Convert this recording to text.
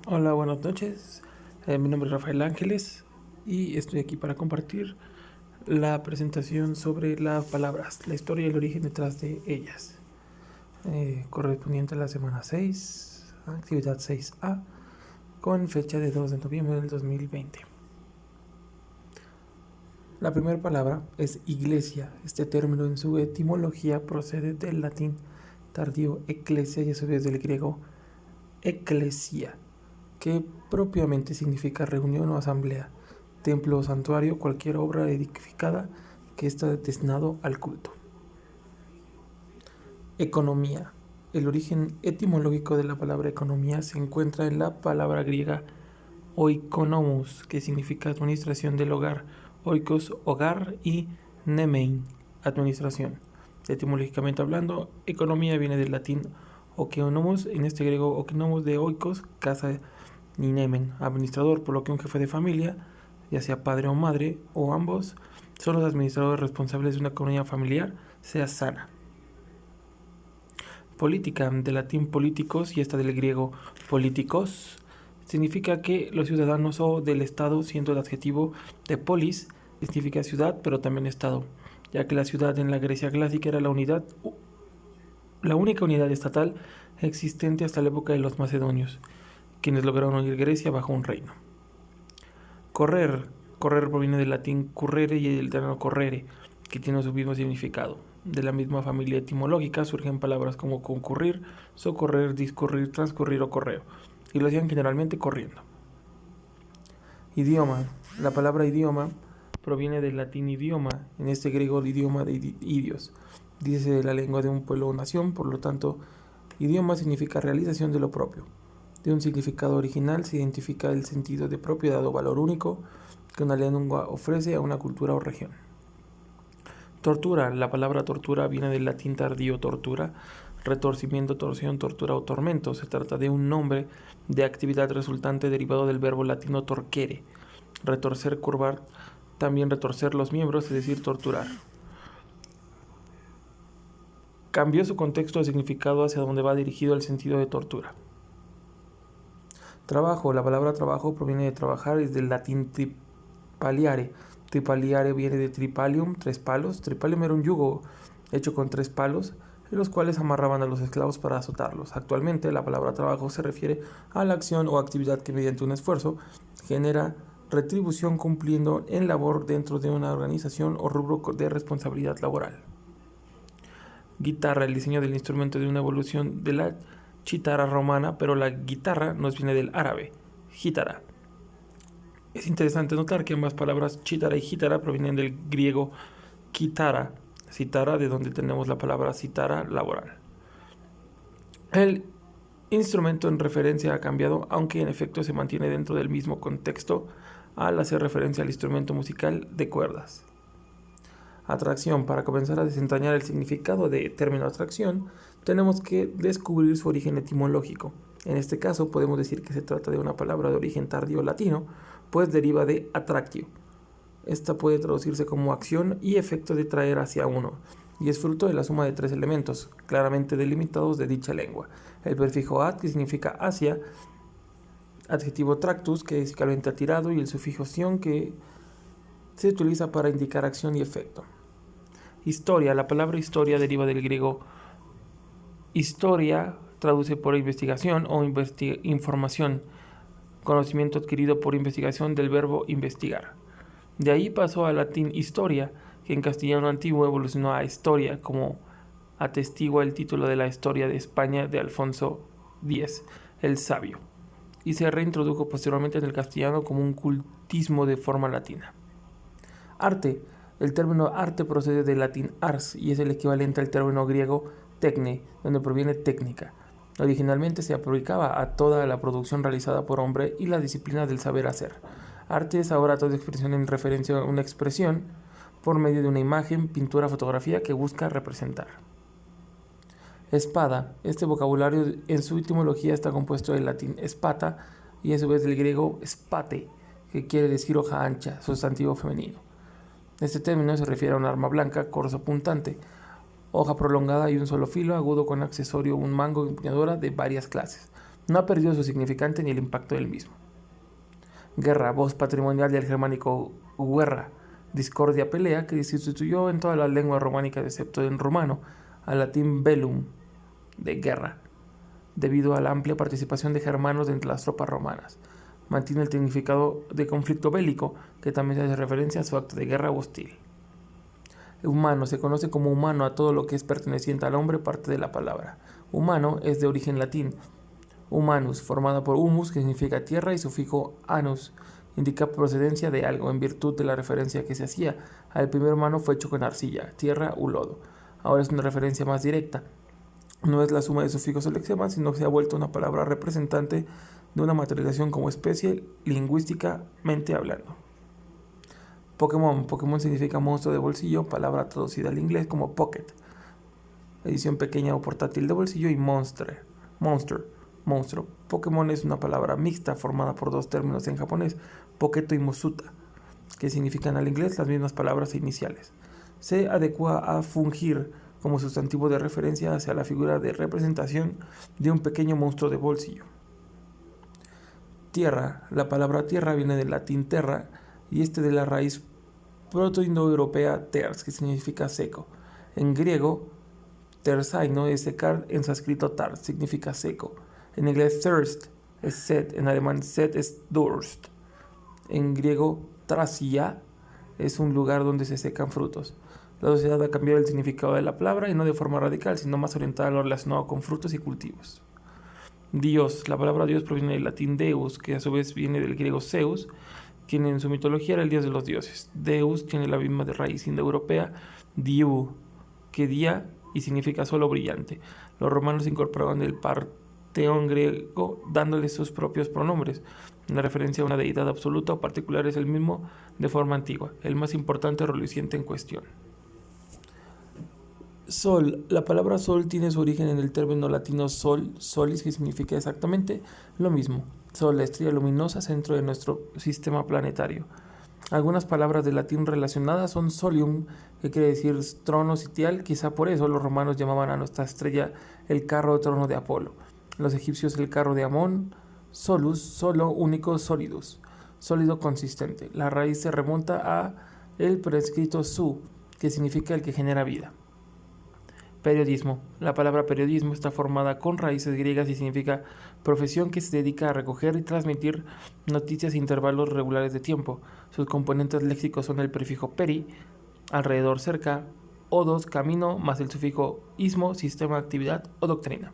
Hola, buenas noches. Mi nombre es Rafael Ángeles y estoy aquí para compartir la presentación sobre las palabras, la historia y el origen detrás de ellas, correspondiente a la semana 6, actividad 6A, con fecha de 2 de noviembre del 2020. La primera palabra es iglesia. Este término en su etimología procede del latín tardío ecclesia y a su vez del griego ecclesia, que propiamente significa reunión o asamblea, templo o santuario, cualquier obra edificada que está destinado al culto. Economía. El origen etimológico de la palabra economía se encuentra en la palabra griega oikonomos, que significa administración del hogar, oikos, hogar, y nemein, administración. Etimológicamente hablando, economía viene del latín okeonomos, en este griego okenomos de oikos, casa, y nemen, administrador, por lo que un jefe de familia, ya sea padre o madre, o ambos, son los administradores responsables de una economía familiar, sea sana. Política, del latín políticos y esta del griego políticos, significa que los ciudadanos o del Estado, siendo el adjetivo de polis, significa ciudad, pero también Estado, ya que la ciudad en la Grecia clásica era la única unidad estatal existente hasta la época de los macedonios, quienes lograron unir Grecia bajo un reino. Correr. Correr proviene del latín currere y del italiano correre, que tiene su mismo significado. De la misma familia etimológica surgen palabras como concurrir, socorrer, discurrir, transcurrir o correo, y lo hacían generalmente corriendo. Idioma. La palabra idioma proviene del latín idioma, en este griego el idioma de idios, dice de la lengua de un pueblo o nación, por lo tanto, idioma significa realización de lo propio. De un significado original se identifica el sentido de propiedad o valor único que una lengua ofrece a una cultura o región. Tortura. La palabra tortura viene del latín tardío tortura, retorcimiento, torsión, tortura o tormento. Se trata de un nombre de actividad resultante derivado del verbo latino torquere, retorcer, curvar, también retorcer los miembros, es decir, torturar. Cambió su contexto de significado hacia donde va dirigido el sentido de tortura. Trabajo. La palabra trabajo proviene de trabajar, es del latín tripaliare. Tripaliare viene de tripalium, 3 palos. Tripalium era un yugo hecho con 3 palos, en los cuales amarraban a los esclavos para azotarlos. Actualmente la palabra trabajo se refiere a la acción o actividad que mediante un esfuerzo genera retribución cumpliendo en labor dentro de una organización o rubro de responsabilidad laboral. Guitarra. El diseño del instrumento de una evolución de la chitara romana, pero la guitarra nos viene del árabe, gítara. Es interesante notar que ambas palabras chitara y gítara provienen del griego kitara, citara, de donde tenemos la palabra citara laboral. El instrumento en referencia ha cambiado, aunque en efecto se mantiene dentro del mismo contexto al hacer referencia al instrumento musical de cuerdas. Atracción. Para comenzar a desentrañar el significado de término atracción, tenemos que descubrir su origen etimológico. En este caso podemos decir que se trata de una palabra de origen tardío latino, pues deriva de attractio. Esta puede traducirse como acción y efecto de traer hacia uno, y es fruto de la suma de 3 elementos, claramente delimitados de dicha lengua. El prefijo at, que significa hacia, adjetivo tractus, que es equivalente a tirado, y el sufijo tion, que se utiliza para indicar acción y efecto. Historia. La palabra historia deriva del griego historia, traduce por investigación o información, conocimiento adquirido por investigación del verbo investigar. De ahí pasó al latín historia, que en castellano antiguo evolucionó a historia, como atestigua el título de la historia de España de Alfonso X, el Sabio, y se reintrodujo posteriormente en el castellano como un cultismo de forma latina. Arte. El término arte procede del latín ars y es el equivalente al término griego tecne, donde proviene técnica. Originalmente se aplicaba a toda la producción realizada por hombre y la disciplina del saber hacer. Arte es ahora toda expresión en referencia a una expresión por medio de una imagen, pintura, fotografía que busca representar. Espada. Este vocabulario en su etimología está compuesto del latín espata y a su vez del griego spate, que quiere decir hoja ancha, sustantivo femenino. Este término se refiere a un arma blanca, corzo puntante, hoja prolongada y un solo filo agudo con accesorio, un mango y empuñadura de varias clases. No ha perdido su significante ni el impacto del mismo. Guerra, voz patrimonial del germánico guerra, discordia, pelea, que se sustituyó en todas las lenguas románicas excepto en rumano al latín bellum, de guerra, debido a la amplia participación de germanos entre las tropas romanas. Mantiene el significado de conflicto bélico, que también hace referencia a su acto de guerra hostil. Humano, se conoce como humano a todo lo que es perteneciente al hombre, parte de la palabra. Humano es de origen latín, humanus, formada por humus, que significa tierra, y sufijo anus, indica procedencia de algo, en virtud de la referencia que se hacía. Al primer humano fue hecho con arcilla, tierra u lodo. Ahora es una referencia más directa. No es la suma de sufijos o lexemas, sino que se ha vuelto una palabra representante de una materialización como especie, lingüísticamente hablando. Pokémon. Pokémon significa monstruo de bolsillo, palabra traducida al inglés como pocket, edición pequeña o portátil de bolsillo, y monster, monstruo. Pokémon es una palabra mixta formada por dos términos en japonés, Poketo y Mosuta, que significan al inglés las mismas palabras iniciales. Se adecua a fungir como sustantivo de referencia hacia la figura de representación de un pequeño monstruo de bolsillo. Tierra. La palabra tierra viene del latín terra y de la raíz protoindoeuropea ters, que significa seco. En griego, tersaino es secar, en sánscrito tar, significa seco. En inglés thirst es sed, en alemán sed es Durst. En griego, tracia es un lugar donde se secan frutos. La sociedad ha cambiado el significado de la palabra y no de forma radical, sino más orientada a lo relacionado con frutos y cultivos. Dios. La palabra Dios proviene del latín deus, que a su vez viene del griego Zeus, quien en su mitología era el dios de los dioses. Deus tiene la misma raíz indoeuropea, diu, que día, y significa solo brillante. Los romanos incorporaban el parteón griego dándole sus propios pronombres. Una referencia a una deidad absoluta o particular es el mismo de forma antigua, el más importante reluciente en cuestión. Sol. La palabra sol tiene su origen en el término latino sol, solis, que significa exactamente lo mismo. Sol, la estrella luminosa, centro de nuestro sistema planetario. Algunas palabras del latín relacionadas son solium, que quiere decir trono sitial, quizá por eso los romanos llamaban a nuestra estrella el carro o trono de Apolo. Los egipcios el carro de Amón, solus, solo, único, solidus, sólido, consistente. La raíz se remonta a el prescrito su, que significa el que genera vida. Periodismo. La palabra periodismo está formada con raíces griegas y significa profesión que se dedica a recoger y transmitir noticias a intervalos regulares de tiempo. Sus componentes léxicos son el prefijo peri, alrededor, cerca, odos, camino, más el sufijo ismo, sistema, actividad o doctrina.